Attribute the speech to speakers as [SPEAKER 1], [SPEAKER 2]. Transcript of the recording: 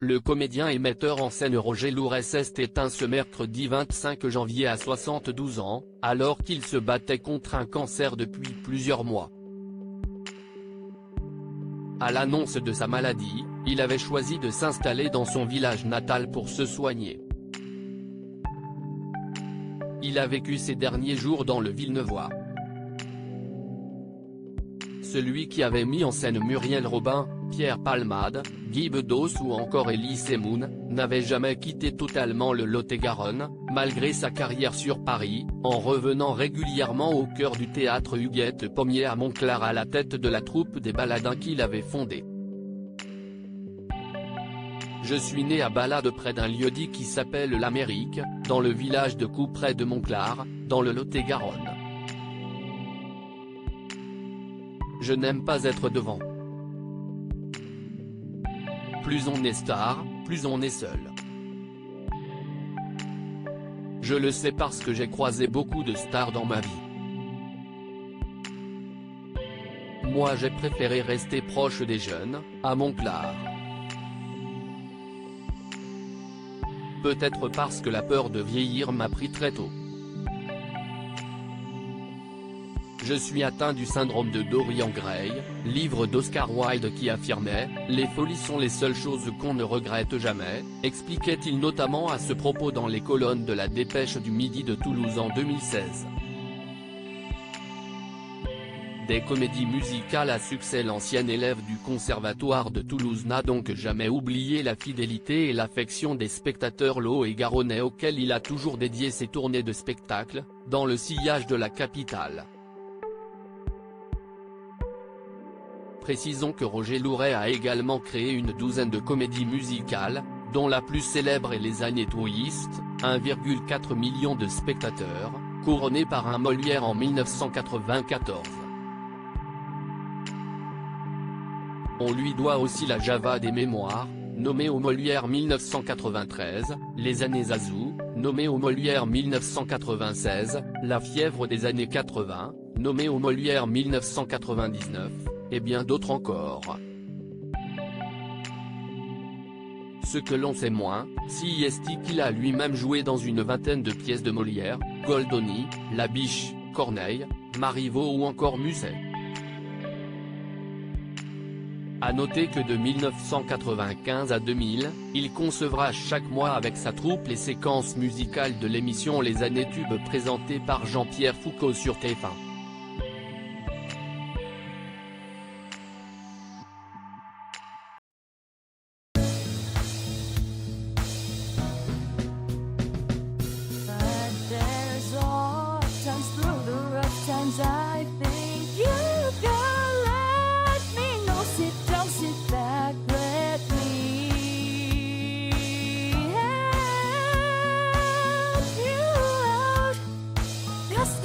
[SPEAKER 1] Le comédien et metteur en scène Roger Lourès est éteint ce mercredi 25 janvier à 72 ans, alors qu'il se battait contre un cancer depuis plusieurs mois. À l'annonce de sa maladie, il avait choisi de s'installer dans son village natal pour se soigner. Il a vécu ses derniers jours dans le Villeneuvois. Celui qui avait mis en scène Muriel Robin, Pierre Palmade, Guy Bedos ou encore Elie Semoun, n'avait jamais quitté totalement le Lot-et-Garonne, malgré sa carrière sur Paris, en revenant régulièrement au cœur du théâtre Huguette Pommier à Montclar à la tête de la troupe des Baladins qu'il avait fondée. Je suis né à Balade près d'un lieu-dit qui s'appelle l'Amérique, dans le village de Coux près de Montclar, dans le Lot-et-Garonne. Je n'aime pas être devant. Plus on est star, plus on est seul. Je le sais parce que j'ai croisé beaucoup de stars dans ma vie. Moi j'ai préféré rester proche des jeunes, à Montclar. Peut-être parce que la peur de vieillir m'a pris très tôt. Je suis atteint du syndrome de Dorian Gray, livre d'Oscar Wilde qui affirmait « Les folies sont les seules choses qu'on ne regrette jamais », expliquait-il notamment à ce propos dans les colonnes de la Dépêche du Midi de Toulouse en 2016. Des comédies musicales à succès. L'ancienne élève du Conservatoire de Toulouse n'a donc jamais oublié la fidélité et l'affection des spectateurs lot-et-garonnais auxquels il a toujours dédié ses tournées de spectacles, dans le sillage de la capitale. Précisons que Roger Lourès a également créé une douzaine de comédies musicales, dont la plus célèbre est Les Agnetouillistes, 1,4 million de spectateurs, couronnée par un Molière en 1994. On lui doit aussi la Java des mémoires, nommée au Molière 1993, Les Années Zazou, nommée au Molière 1996, La fièvre des années 80, nommée au Molière 1999, et bien d'autres encore. Ce que l'on sait moins, si est qu'il a lui-même joué dans une vingtaine de pièces de Molière, Goldoni, La Biche, Corneille, Marivaux ou encore Musset. À noter que de 1995 à 2000, il concevra chaque mois avec sa troupe les séquences musicales de l'émission Les Années Tubes présentées par Jean-Pierre Foucault sur TF1.
[SPEAKER 2] I think you can let me know. Sit down, sit back, let me help you out. Just